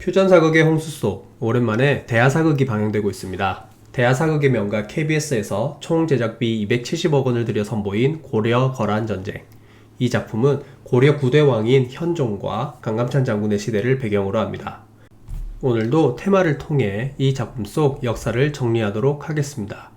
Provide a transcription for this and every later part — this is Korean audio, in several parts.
휴전사극의 홍수 속 오랜만에 대하사극이 방영되고 있습니다. 대하사극의 명가 KBS에서 총 제작비 270억 원을 들여 선보인 고려 거란전쟁. 이 작품은 고려 9대 왕인 현종과 강감찬 장군의 시대를 배경으로 합니다. 오늘도 테마를 통해 이 작품 속 역사를 정리하도록 하겠습니다.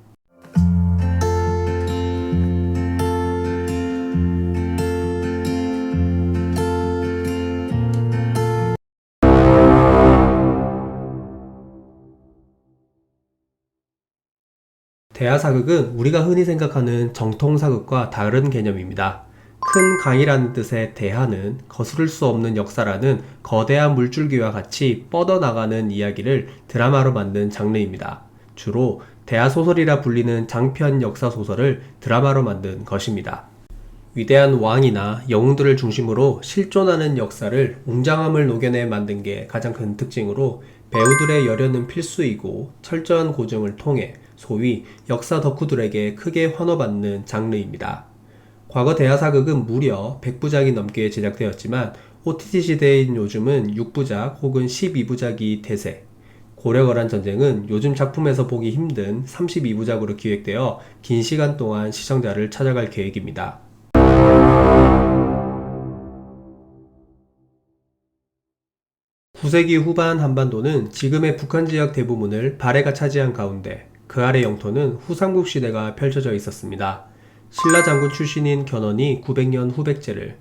대하사극은 우리가 흔히 생각하는 정통사극과 다른 개념입니다. 큰 강이라는 뜻의 대하는 거스를 수 없는 역사라는 거대한 물줄기와 같이 뻗어나가는 이야기를 드라마로 만든 장르입니다. 주로 대하소설이라 불리는 장편 역사소설을 드라마로 만든 것입니다. 위대한 왕이나 영웅들을 중심으로 실존하는 역사를 웅장함을 녹여내 만든 게 가장 큰 특징으로 배우들의 열연은 필수이고 철저한 고증을 통해 소위 역사 덕후들에게 크게 환호받는 장르입니다. 과거 대하사극은 무려 100부작이 넘게 제작되었지만 OTT 시대인 요즘은 6부작 혹은 12부작이 대세. 고려거란 전쟁은 요즘 작품에서 보기 힘든 32부작으로 기획되어 긴 시간 동안 시청자를 찾아갈 계획입니다. 9세기 후반 한반도는 지금의 북한 지역 대부분을 발해가 차지한 가운데 그 아래 영토는 후삼국 시대가 펼쳐져 있었습니다. 신라 장군 출신인 견훤이 900년 후백제를,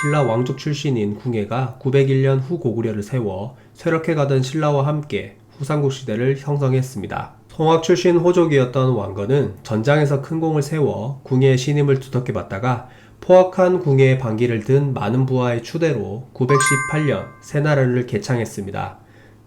신라 왕족 출신인 궁예가 901년 후 고구려를 세워 쇠락해 가던 신라와 함께 후삼국 시대를 형성했습니다. 송악 출신 호족이었던 왕건은 전장에서 큰 공을 세워 궁예의 신임을 두텁게 받다가 포악한 궁예의 반기를 든 많은 부하의 추대로 918년 새 나라를 개창했습니다.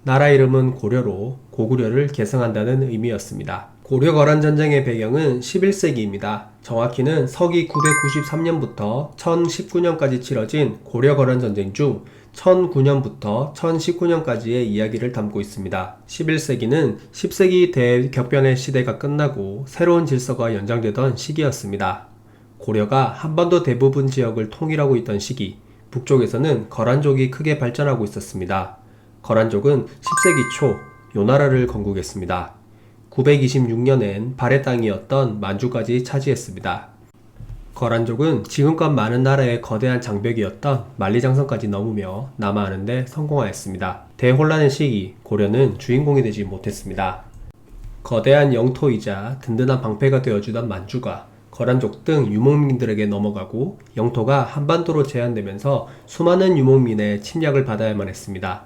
나라 이름은 고려로 고구려를 계승한다는 의미였습니다. 고려거란 전쟁의 배경은 11세기입니다. 정확히는 서기 993년부터 1019년까지 치러진 고려거란 전쟁 중 1009년부터 1019년까지의 이야기를 담고 있습니다. 11세기는 10세기 대격변의 시대가 끝나고 새로운 질서가 연장되던 시기였습니다. 고려가 한반도 대부분 지역을 통일하고 있던 시기, 북쪽에서는 거란족이 크게 발전하고 있었습니다. 거란족은 10세기 초 요나라를 건국했습니다. 926년엔 발해 땅이었던 만주까지 차지했습니다. 거란족은 지금껏 많은 나라의 거대한 장벽이었던 만리장성까지 넘으며 남하하는 데 성공하였습니다. 대혼란의 시기, 고려는 주인공이 되지 못했습니다. 거대한 영토이자 든든한 방패가 되어주던 만주가 거란족 등 유목민들에게 넘어가고 영토가 한반도로 제한되면서 수많은 유목민의 침략을 받아야만 했습니다.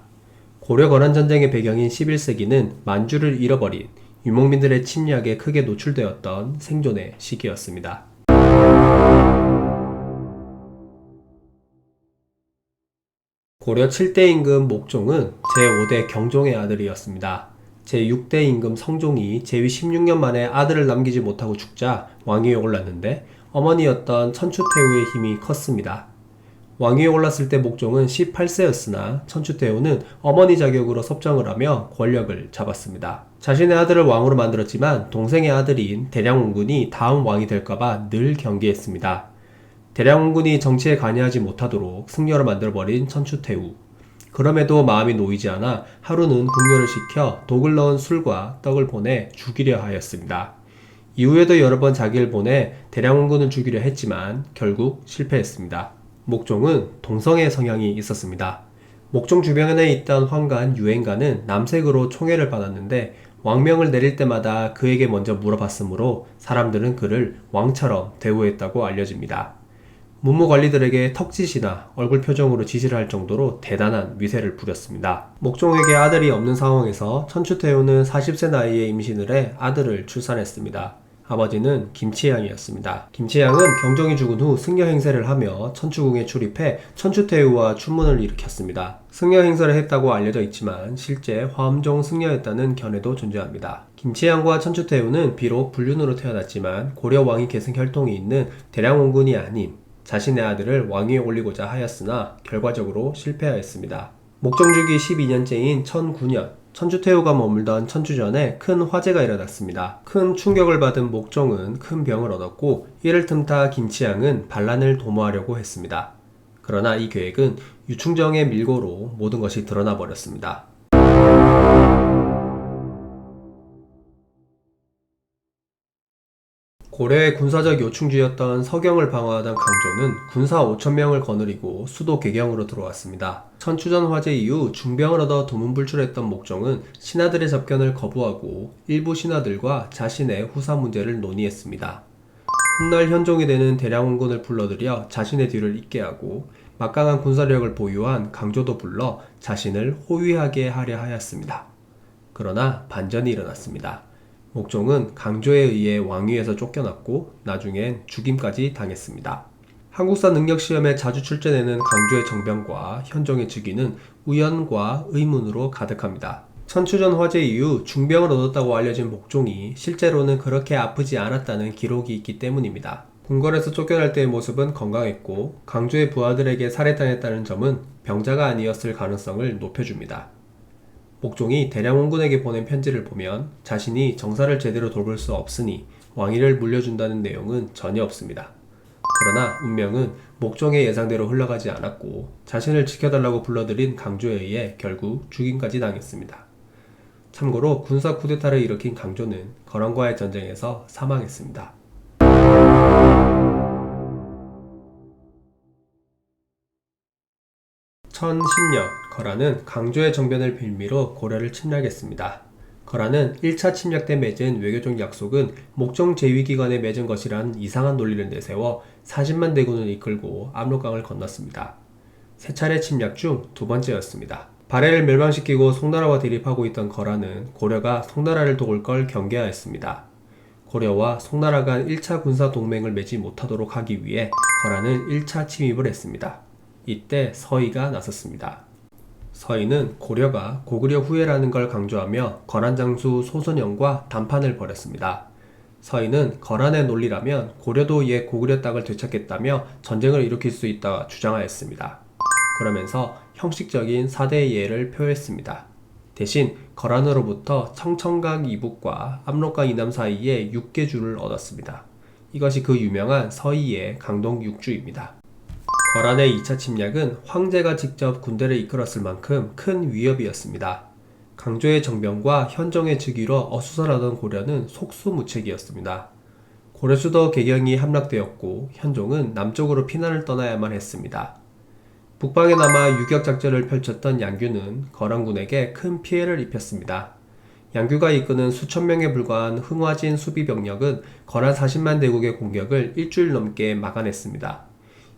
고려 거란 전쟁의 배경인 11세기는 만주를 잃어버린 유목민들의 침략에 크게 노출되었던 생존의 시기였습니다. 고려 7대 임금 목종은 제5대 경종의 아들이었습니다. 제6대 임금 성종이 제위 16년 만에 아들을 남기지 못하고 죽자 왕위에 올랐는데 어머니였던 천추태후의 힘이 컸습니다. 왕위에 올랐을 때 목종은 18세였으나 천추태후는 어머니 자격으로 섭정을 하며 권력을 잡았습니다. 자신의 아들을 왕으로 만들었지만 동생의 아들인 대량원군이 다음 왕이 될까봐 늘 경계했습니다. 대량원군이 정치에 관여하지 못하도록 승려로 만들어버린 천추태후. 그럼에도 마음이 놓이지 않아 하루는 궁녀를 시켜 독을 넣은 술과 떡을 보내 죽이려 하였습니다. 이후에도 여러 번 자기를 보내 대량원군을 죽이려 했지만 결국 실패했습니다. 목종은 동성애 성향이 있었습니다. 목종 주변에 있던 환관 유행가는 남색으로 총애를 받았는데 왕명을 내릴 때마다 그에게 먼저 물어봤으므로 사람들은 그를 왕처럼 대우했다고 알려집니다. 문무관리들에게 턱짓이나 얼굴 표정으로 지시를 할 정도로 대단한 위세를 부렸습니다. 목종에게 아들이 없는 상황에서 천추태후는 40세 나이에 임신을 해 아들을 출산했습니다. 아버지는 김치양이었습니다. 김치양은 경종이 죽은 후 승려 행세를 하며 천추궁에 출입해 천추태후와 춘문을 일으켰습니다. 승려 행세를 했다고 알려져 있지만 실제 화엄종 승려였다는 견해도 존재합니다. 김치양과 천추태후는 비록 불륜으로 태어났지만 고려 왕위 계승 혈통이 있는 대량원군이 아닌 자신의 아들을 왕위에 올리고자 하였으나 결과적으로 실패하였습니다. 목종주기 12년째인 1009년 천추태후가 머물던 천주전에 큰 화재가 일어났습니다. 큰 충격을 받은 목종은 큰 병을 얻었고 이를 틈타 김치양은 반란을 도모하려고 했습니다. 그러나 이 계획은 유충정의 밀고로 모든 것이 드러나 버렸습니다. 고려의 군사적 요충지였던 서경을 방어하던 강조는 군사 5,000명을 거느리고 수도 개경으로 들어왔습니다. 천추전 화재 이후 중병을 얻어 두문불출했던 목종은 신하들의 접견을 거부하고 일부 신하들과 자신의 후사 문제를 논의했습니다. 훗날 현종이 되는 대량원군을 불러들여 자신의 뒤를 잇게 하고 막강한 군사력을 보유한 강조도 불러 자신을 호위하게 하려 하였습니다. 그러나 반전이 일어났습니다. 목종은 강조에 의해 왕위에서 쫓겨났고 나중엔 죽임까지 당했습니다. 한국사 능력시험에 자주 출제되는 강조의 정병과 현종의 즉위는 우연과 의문으로 가득합니다. 천추전 화재 이후 중병을 얻었다고 알려진 목종이 실제로는 그렇게 아프지 않았다는 기록이 있기 때문입니다. 궁궐에서 쫓겨날 때의 모습은 건강했고 강조의 부하들에게 살해당했다는 점은 병자가 아니었을 가능성을 높여줍니다. 목종이 대량원군에게 보낸 편지를 보면 자신이 정사를 제대로 돌볼 수 없으니 왕위를 물려준다는 내용은 전혀 없습니다. 그러나 운명은 목종의 예상대로 흘러가지 않았고 자신을 지켜달라고 불러들인 강조에 의해 결국 죽임까지 당했습니다. 참고로 군사 쿠데타를 일으킨 강조는 거란과의 전쟁에서 사망했습니다. 1010년 거란은 강조의 정변을 빌미로 고려를 침략했습니다. 거란은 1차 침략 때 맺은 외교적 약속은 목종 제위기관에 맺은 것이란 이상한 논리를 내세워 40만 대군을 이끌고 압록강을 건넜습니다. 세 차례 침략 중 두 번째였습니다. 발해를 멸망시키고 송나라와 대립하고 있던 거란은 고려가 송나라를 도울 걸 경계하였습니다. 고려와 송나라 간 1차 군사 동맹을 맺지 못하도록 하기 위해 거란은 1차 침입을 했습니다. 이때 서희가 나섰습니다. 서희는 고려가 고구려 후예라는 걸 강조하며 거란 장수 소선영과 단판을 벌였습니다. 서희는 거란의 논리라면 고려도 옛 고구려 땅을 되찾겠다며 전쟁을 일으킬 수 있다 주장하였습니다. 그러면서 형식적인 4대의 예를 표했습니다. 대신 거란으로부터 청천각 이북과 압록강 이남 사이에 6개주를 얻었습니다. 이것이 그 유명한 서희의 강동 6주입니다. 거란의 2차 침략은 황제가 직접 군대를 이끌었을 만큼 큰 위협이었습니다. 강조의 정병과 현종의 즉위로 어수선하던 고려는 속수무책이었습니다. 고려 수도 개경이 함락되었고 현종은 남쪽으로 피난을 떠나야만 했습니다. 북방에 남아 유격작전을 펼쳤던 양규는 거란군에게 큰 피해를 입혔습니다. 양규가 이끄는 수천 명에 불과한 흥화진 수비병력은 거란 40만 대국의 공격을 일주일 넘게 막아냈습니다.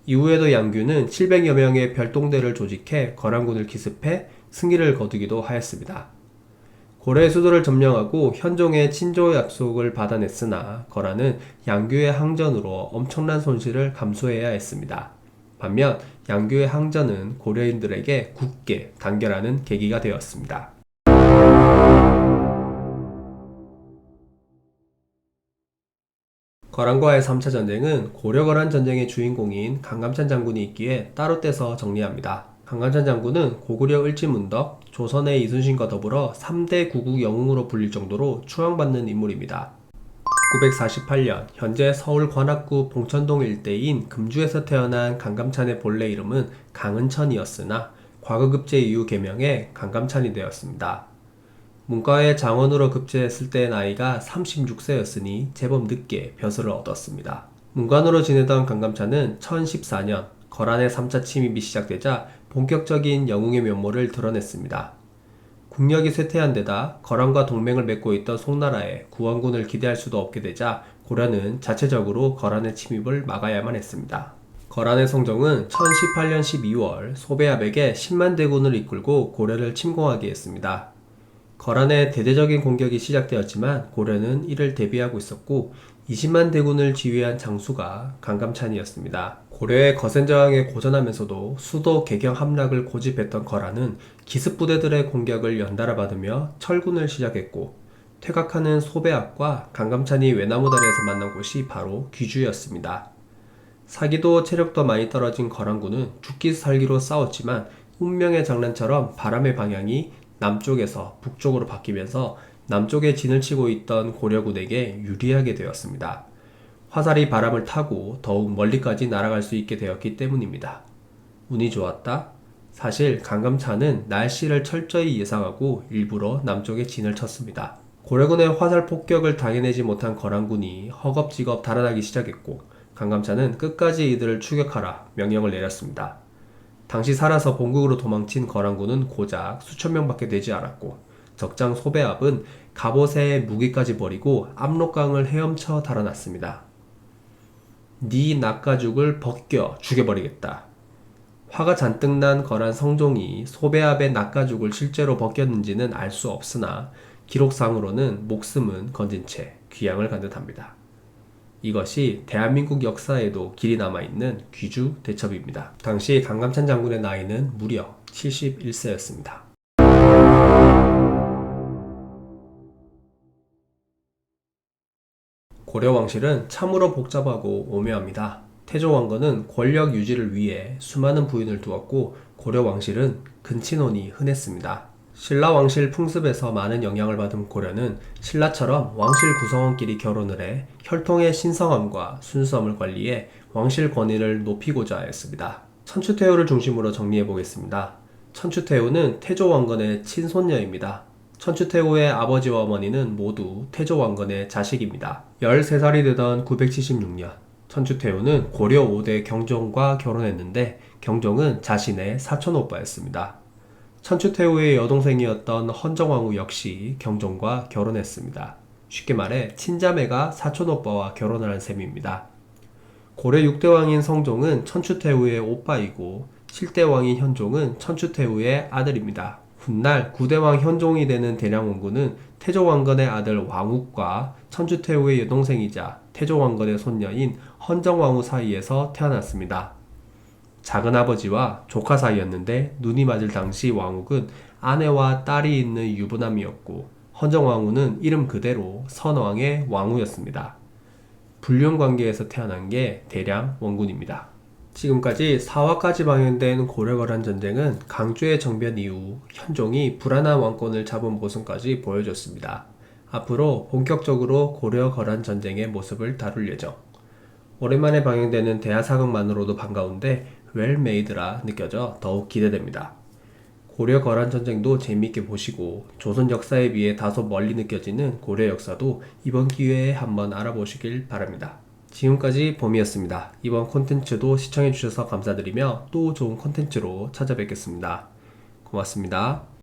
이후에도 양규는 700여 명의 별동대를 조직해 거란군을 기습해 승리를 거두기도 하였습니다. 고려의 수도를 점령하고 현종의 친조 약속을 받아냈으나 거란은 양규의 항전으로 엄청난 손실을 감수해야 했습니다. 반면 양규의 항전은 고려인들에게 굳게 단결하는 계기가 되었습니다. 거란과의 3차 전쟁은 고려-거란 전쟁의 주인공인 강감찬 장군이 있기에 따로 떼서 정리합니다. 강감찬 장군은 고구려 을지문덕, 조선의 이순신과 더불어 3대 구국 영웅으로 불릴 정도로 추앙받는 인물입니다. 948년 현재 서울 관악구 봉천동 일대인 금주에서 태어난 강감찬의 본래 이름은 강은천이었으나 과거급제 이후 개명해 강감찬이 되었습니다. 문과의 장원으로 급제했을 때 나이가 36세였으니 제법 늦게 벼슬을 얻었습니다. 문관으로 지내던 강감찬은 1014년 거란의 3차 침입이 시작되자 본격적인 영웅의 면모를 드러냈습니다. 국력이 쇠퇴한 데다 거란과 동맹을 맺고 있던 송나라에 구원군을 기대할 수도 없게 되자 고려는 자체적으로 거란의 침입을 막아야만 했습니다. 거란의 성종은 1018년 12월 소배압에게 10만 대군을 이끌고 고려를 침공하게 했습니다. 거란의 대대적인 공격이 시작되었지만 고려는 이를 대비하고 있었고 20만 대군을 지휘한 장수가 강감찬이었습니다. 고려의 거센 저항에 고전하면서도 수도 개경 함락을 고집했던 거란은 기습부대들의 공격을 연달아 받으며 철군을 시작했고 퇴각하는 소배압과 강감찬이 외나무다리에서 만난 곳이 바로 귀주였습니다. 사기도 체력도 많이 떨어진 거란군은 죽기 살기로 싸웠지만 운명의 장난처럼 바람의 방향이 남쪽에서 북쪽으로 바뀌면서 남쪽에 진을 치고 있던 고려군에게 유리하게 되었습니다. 화살이 바람을 타고 더욱 멀리까지 날아갈 수 있게 되었기 때문입니다. 운이 좋았다? 사실 강감찬은 날씨를 철저히 예상하고 일부러 남쪽에 진을 쳤습니다. 고려군의 화살 폭격을 당해내지 못한 거란군이 허겁지겁 달아나기 시작했고 강감찬은 끝까지 이들을 추격하라 명령을 내렸습니다. 당시 살아서 본국으로 도망친 거란군은 고작 수천 명밖에 되지 않았고 적장 소배압은 갑옷에 무기까지 버리고 압록강을 헤엄쳐 달아났습니다. 네 낙가죽을 벗겨 죽여버리겠다. 화가 잔뜩 난 거란 성종이 소배압의 낙가죽을 실제로 벗겼는지는 알 수 없으나 기록상으로는 목숨은 건진 채 귀양을 간 듯합니다. 이것이 대한민국 역사에도 길이 남아있는 귀주 대첩입니다. 당시 강감찬 장군의 나이는 무려 71세였습니다. 고려 왕실은 참으로 복잡하고 오묘합니다. 태조 왕건은 권력 유지를 위해 수많은 부인을 두었고 고려 왕실은 근친혼이 흔했습니다. 신라 왕실 풍습에서 많은 영향을 받은 고려는 신라처럼 왕실 구성원끼리 결혼을 해 혈통의 신성함과 순수함을 관리해 왕실 권위를 높이고자 하였습니다. 천추태후를 중심으로 정리해 보겠습니다. 천추태후는 태조 왕건의 친손녀입니다. 천추태후의 아버지와 어머니는 모두 태조 왕건의 자식입니다. 13살이 되던 976년 천추태후는 고려 5대 경종과 결혼했는데 경종은 자신의 사촌오빠였습니다. 천추태후의 여동생이었던 헌정왕후 역시 경종과 결혼했습니다. 쉽게 말해 친자매가 사촌오빠와 결혼을 한 셈입니다. 고려 6대왕인 성종은 천추태후의 오빠이고 7대왕인 현종은 천추태후의 아들입니다. 훗날 9대왕 현종이 되는 대량원군은 태조왕건의 아들 왕욱과 천추태후의 여동생이자 태조왕건의 손녀인 헌정왕후 사이에서 태어났습니다. 작은아버지와 조카 사이였는데 눈이 맞을 당시 왕욱은 아내와 딸이 있는 유부남이었고 헌정왕후는 이름 그대로 선왕의 왕후였습니다. 불륜관계에서 태어난 게 대량 원군입니다. 지금까지 4화까지 방영된 고려거란 전쟁은 강주의 정변 이후 현종이 불안한 왕권을 잡은 모습까지 보여줬습니다. 앞으로 본격적으로 고려거란 전쟁의 모습을 다룰 예정. 오랜만에 방영되는 대하사극만으로도 반가운데 웰메이드라 느껴져 더욱 기대됩니다. 고려 거란 전쟁도 재미있게 보시고 조선 역사에 비해 다소 멀리 느껴지는 고려 역사도 이번 기회에 한번 알아보시길 바랍니다. 지금까지 봄이었습니다. 이번 콘텐츠도 시청해주셔서 감사드리며 또 좋은 콘텐츠로 찾아뵙겠습니다. 고맙습니다.